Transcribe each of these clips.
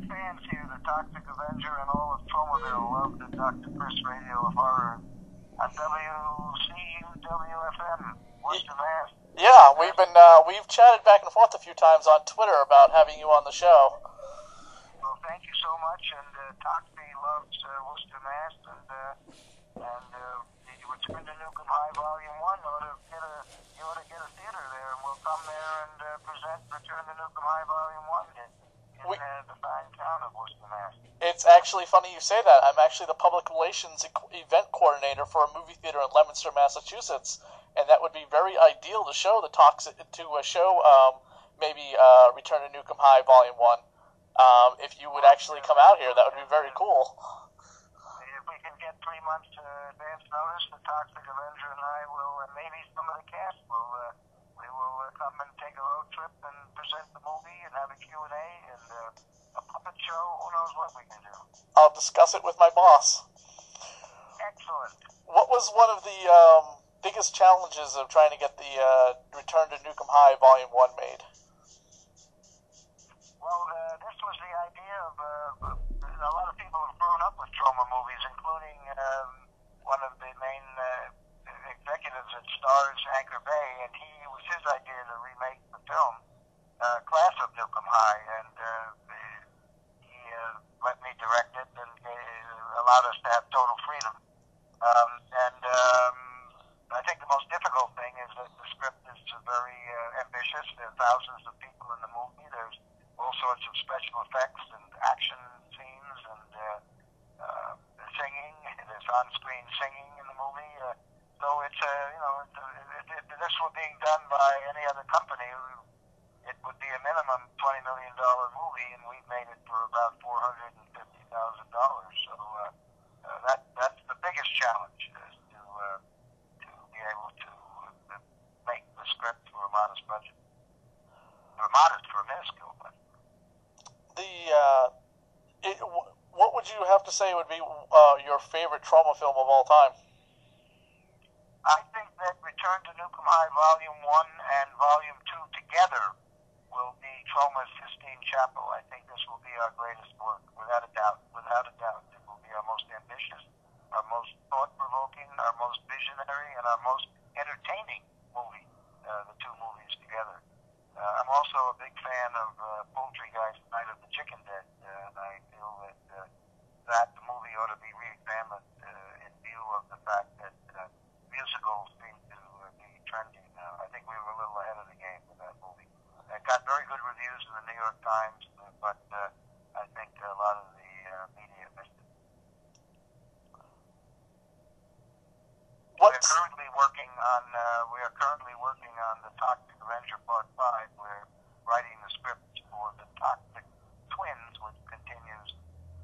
fans here, the Toxic Avenger and all of Tromaville love the Dr. Chris Radio of Horror on WCUWFM, Worcester, Mass. Yeah, we've chatted back and forth a few times on Twitter about having you on the show. Well, thank you so much, and Toxie loves Worcester, Mass, and Return to Newcomb High Volume 1 you ought to get a theater there, and we'll come there and present Return to Newcomb High Volume 1 in the fine town of Worcester, Mass. It's actually funny you say that. I'm actually the public relations event coordinator for a movie theater in Leominster, Massachusetts, and that would be very ideal to show maybe Return to Newcomb High Volume 1. If you would actually come out here, that would be very cool. If we can get 3 months advance notice, the Toxic Avenger and I will, and maybe some of the cast will, come and take a road trip and present the movie and have a Q&A and a puppet show. Who knows what we can do? I'll discuss it with my boss. Excellent. What was one of the biggest challenges of trying to get the Return to Newcomb High Volume 1 made? Well, this was the idea of a lot of people have grown up with Troma movies, including one of the main executives at Stars, Anchor Bay, and it was his idea to remake the film, Class of Newcomb High, and he let me direct it and allowed us to have total freedom. I think the most difficult thing is that the script is very ambitious. There are thousands of people in the movie. There's all sorts of special effects and action scenes and singing. There's on-screen singing in the movie. So it's if this were being done by any other company, it would be a minimum $20 million movie, and we've made it for about $450,000. So that's the biggest challenge, is to be able to make the script for a modest budget, for a minuscule budget. What would you have to say would be your favorite Troma film of all time? I think that Return to Newcomb High Volume 1 and Volume 2 together will be Troma's Sistine Chapel. I think this will be our greatest work, without a doubt. Without a doubt. It will be our most ambitious, our most thought-provoking, our most visionary, and our most entertaining movie, the two movies together. I'm also a big fan of Poultry Guy's Night of the Chicken Dead, and I feel that the movie ought to be re-examined in view of the fact that musicals seem to be trending now. I think we were a little ahead of the game with that movie. It got very good reviews in the New York Times, but I think a lot of the media missed it. We are currently working on the Toxic Avenger Part 5. We're writing the script for the Toxic Twins, which continues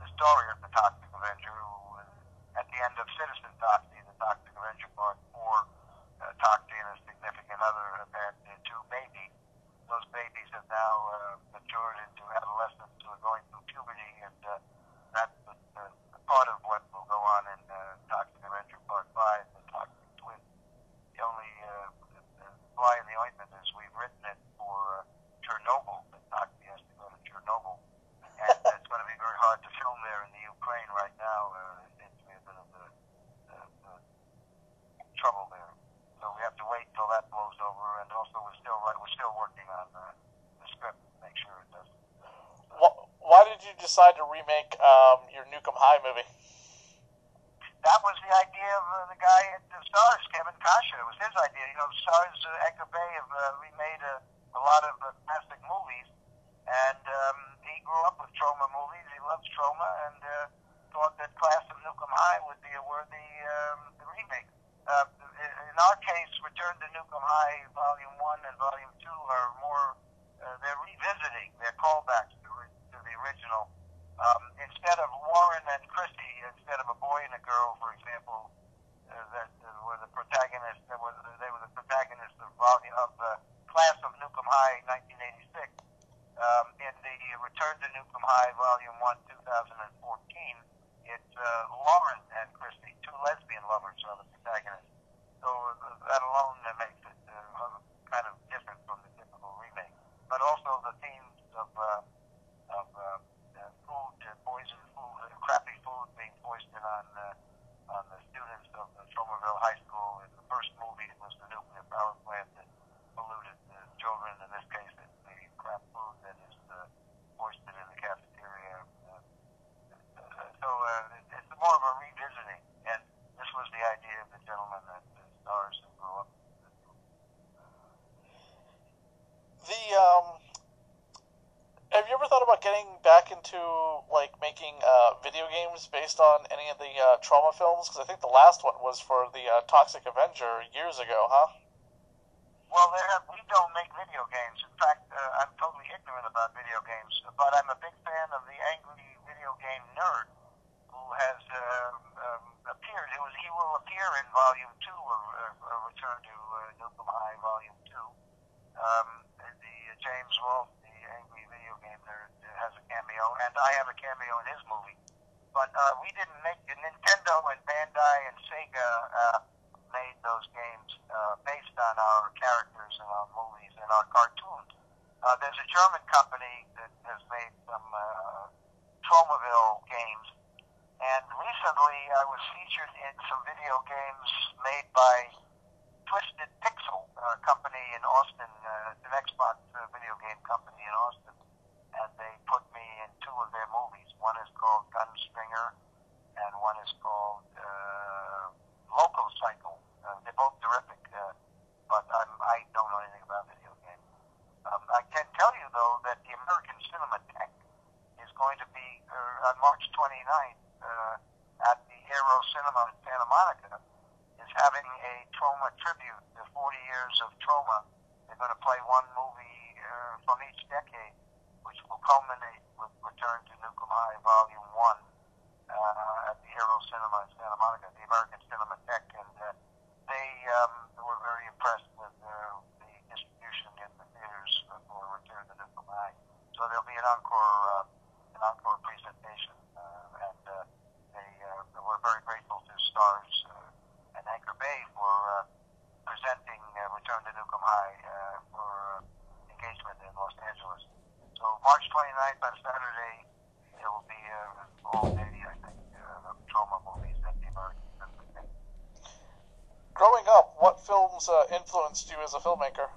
the story of the Toxic Avenger, who, at the end of Citizen Toxie, the Toxic Avenger Part 4, Toxie and his significant other have had two babies. Those babies have now matured into adolescents who are going through puberty, and that's part of what will go on in Toxic Avenger Part 5, the Toxic Twins. The only fly in the ointment is we've written it for Chernobyl. Toxie has to go to Chernobyl, and it's going to be very hard to film there in the Ukraine right now. It seems to be a bit of trouble there. So we have to wait till that blows over, and also we're still working on the script to make sure it does. Why did you decide to remake your Newcomb High movie? That was the idea of the guy at the Stars, Kevin Kasha. It was his idea. Stars, Anchor Bay have remade a lot of classic movies, and he grew up with Troma movies. He loves Troma, and thought that Class of Newcomb High would be a worthy remake. In our case, Return to Newcomb High Volume 1 and Volume 2 are more, they're revisiting, they're callbacks to the original. Instead of Warren and Christy, instead of a boy and a girl, for example, that were the protagonists, they were the protagonists of Class of Newcomb High 1986. In the Return to Newcomb High Volume 1 2014, it's Lauren and Christy, two lesbian lovers, are the protagonists. So that alone makes it kind of different from the typical remake. But also the themes of school getting back into like making video games based on any of the Troma films? Because I think the last one was for the Toxic Avenger years ago, huh? Well, we don't make video games. In fact, I'm totally ignorant about video games, but I'm a big fan of the angry video game nerd who has appeared. He will appear in Volume 2 of Return to Nukem High, Volume 2. The James Wolfe, the angry video game nerd, has a cameo, and I have a cameo in his movie. But we didn't make it. Nintendo and Bandai and Sega made those games based on our characters and our movies and our cartoons. There's a German company that has made some Tromaville games, and recently I was featured in some video games made by Twisted Pixel company in Austin, an Xbox video game company in Austin, and they put me in two of their movies. One is called Gunstringer, and one is called Local Cycle. They're both terrific, but I don't know anything about video games. I can tell you, though, that the American Cinematheque is going to be on March 29th at the Aero Cinema in Santa Monica, is having a Troma tribute, the 40 years of Troma. They're going to play one movie from each decade, which will culminate with Return to Nukem High Volume 1 at the Aero Cinema in Santa Monica, the American Cinematheque, and they were very impressed with the distribution in the theaters for Return to Nukem High. So there'll be an encore presentation, and they were very grateful to Stars and Anchor Bay for presenting Return to Nukem High for engagement in Los Angeles. So March 29th on Saturday, it will be all day, I think, of Troma movies at the American Cinematheque. Growing up, what films influenced you as a filmmaker?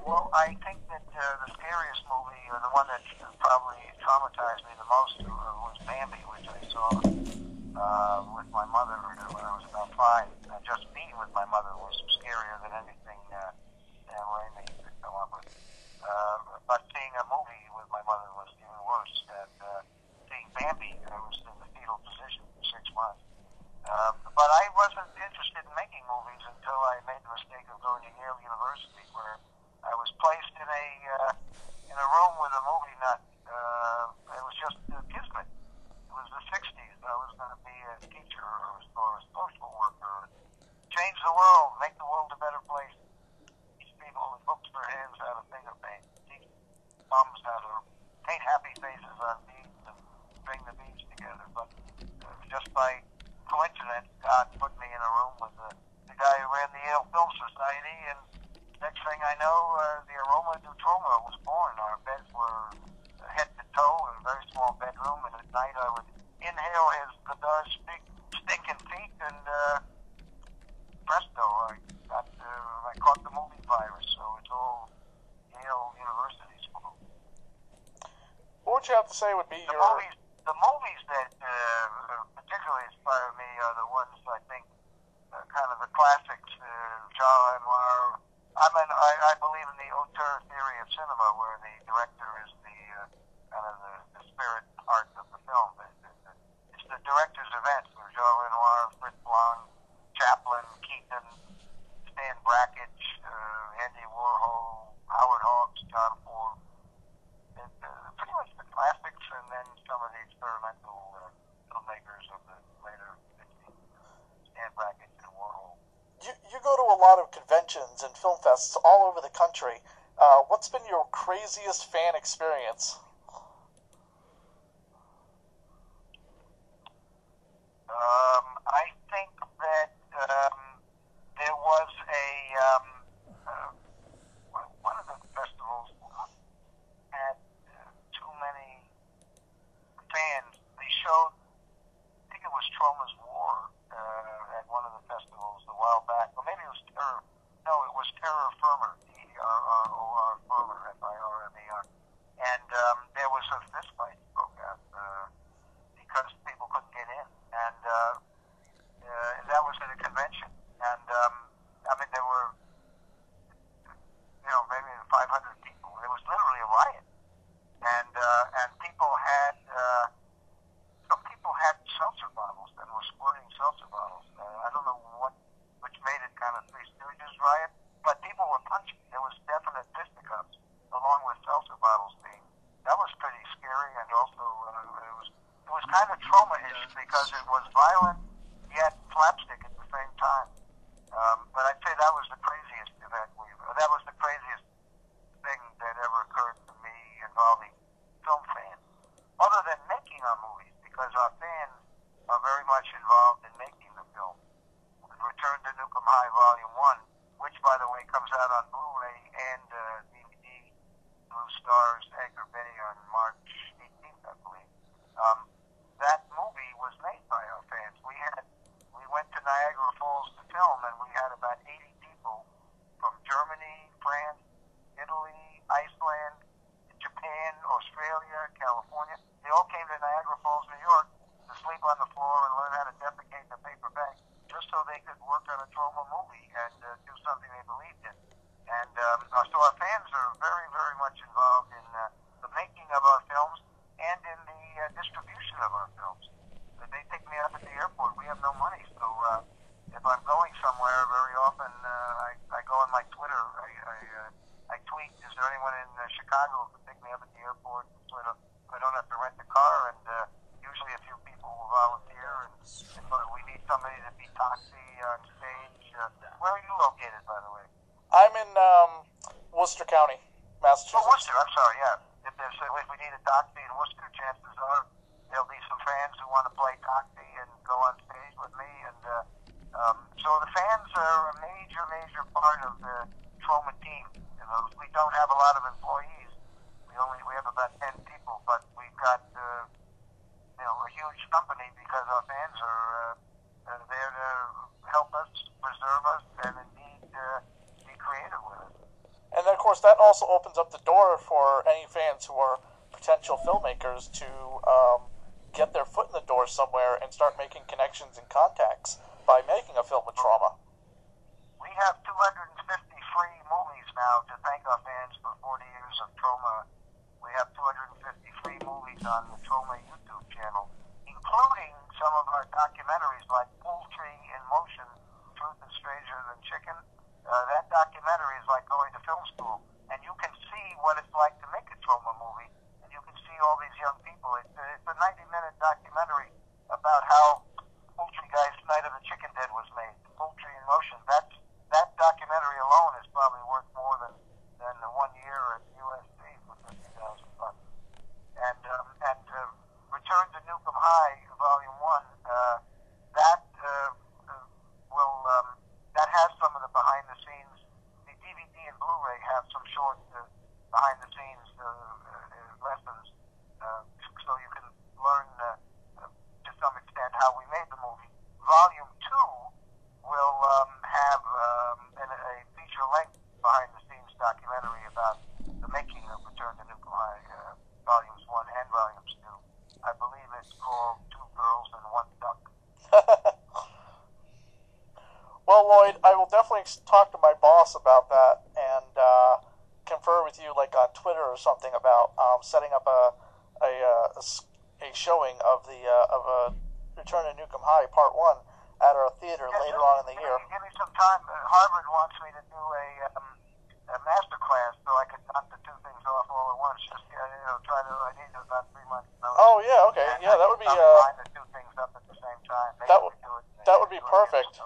Well, I think that the scariest movie, or the one that probably traumatized me the most, was Bambi, which I saw with my mother when I was about 5. Just being with my mother was scarier than anything Sam Raimi could come up with. But seeing a movie with my mother was even worse. And seeing Bambi, I was in the fetal position for 6 months. But I wasn't interested in making movies until I made the mistake of going to Yale University, where I was placed in a room with a movie nut. It was just kismet. It was the 60s. I was going to be a teacher or a social worker, change the world, make the world a better place. Teach people with books for hands how to finger paint. Teach bums how to paint happy faces on beads and string the beads together. But just by coincidence, God put me in a room with the guy who ran the Yale Film Society, and next thing I know, the aroma du Troma was born. Our beds were head to toe in a very small bedroom, and at night I would inhale his Godard's big stinking feet, and presto, I caught the movie virus. So it's all Yale University school. What would you have to say would be The movies that particularly inspire me are the ones, I think, kind of the classics. Jean Renoir. I believe in the auteur theory of cinema, where the director is the kind of the spirit heart of the film. It's the director's event. Jean Renoir, Fritz Lang, Chaplin, Keaton, Stan Brakhage, Andy Warhol, Howard Hawks, John Ford. Pretty much the classics, and then some of the experimental filmmakers of the later 50s, Stan Brakhage and Warhol. You go to a lot of conventions and film fests all over the country. What's been your craziest fan experience? I think that there was one of the festivals had too many fans. They showed, I think it was Troma's War at one of the festivals a while back. Or maybe it was Terror. No, it was Terror Firmer, Terror Firmer, Firmer. And there was a fist fight broke out because people couldn't get in. And out on Blu-ray and DVD through Stars Edgar Bay on March 18th, I believe. That movie was made by our fans. We went to Niagara Falls to film, and we had about 80 people from Germany, France, Italy, Iceland, Japan, Australia, California. They all came to Niagara Falls, New York, to sleep on the floor and learn how to defecate the paper bag, just so they could work on a Troma movie and do something they believed in. And so our fans are very, very much involved in the making of our films and in the distribution of our films. They pick me up at the airport. We have no money, so if I'm going somewhere, very often I go on my Twitter. I tweet, is there anyone in Chicago who can pick me up at the airport so I don't have to rent a car? And usually a few people will volunteer, and we need somebody to be Toxie on stage. Where are you located, by the way? I'm in Worcester County, Massachusetts. Oh, Worcester, I'm sorry, yeah. If we need a Toxie in Worcester, chances are there'll be some fans who want to play Toxie and go on stage with me. And so the fans are a major, major part of the Troma team. You know, we don't have a lot of employees. We have about 10 people, but we've got a huge company because our fans are there to help us, preserve us, and indeed be creative with us. And then, of course, that also opens up the door for any fans who are potential filmmakers to get their foot in the door somewhere and start making connections and contacts by making a film with Troma. We have 250 free movies now to thank our fans for 40 years of Troma. We have 250 free movies on the Troma YouTube channel, including some of our documentaries like Poultry in Motion, Truth is Stranger Than Chicken. That documentary is like going to film school, and you can see what it's like to make a Troma movie, and you can see all these young people. It's a 90-minute documentary about how Poultry Guy's Night of the Chicken Dead was made. Poultry in Motion. That documentary alone is probably worth more than the 1 year at USC for $50,000. And Return to Newcomb High, Volume 1, that has some of the behind-the-scenes. The DVD and Blu-ray have some short behind-the-scenes lessons, so you can learn to some extent how we made the movie. Volume 2 will have a feature-length behind-the-scenes documentary about the making of Return to Newcomb High, Volumes 1 and Volumes 2. I believe it's called Two Girls and One Duck. Well, Lloyd, I will definitely talk to my boss about that and confer with you, like on Twitter or something, about setting up a showing of a Return to Newcomb High Part 1 at our theater later on in the year. Give me some time. Harvard wants me to do a master class so I could knock the two things off all at once. Just try to. I need about 3 months notice. Oh yeah, okay, yeah, that would be. Line the two things up at the same time. That would be perfect.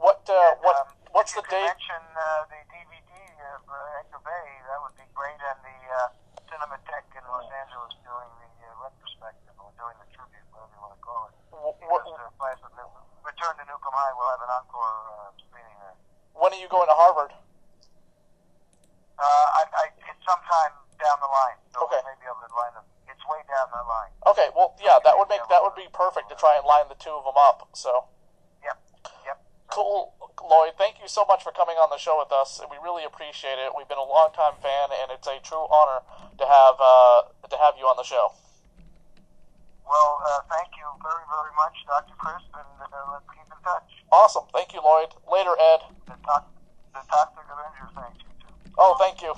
What's the date? Mention the DVD of Edgar Bay. That would be great, and the Cinematheque in Los Angeles doing the retrospective or doing the tribute, whatever you want to call it. Return to Newcomb High will have an encore screening there. When are you going to Harvard? It's sometime down the line. So okay. Maybe I'll line them. It's way down the line. Okay. Well, yeah, that would be perfect to try and line the two of them up. So. Yep. Cool, Lloyd. Thank you so much for coming on the show with us. We really appreciate it. We've been a long-time fan, and it's a true honor to have you on the show. Well, thank you very, very much, Dr. Chris, and let's keep in touch. Awesome. Thank you, Lloyd. Later, Ed. The Toxic Avenger thanks you, too. Oh, thank you.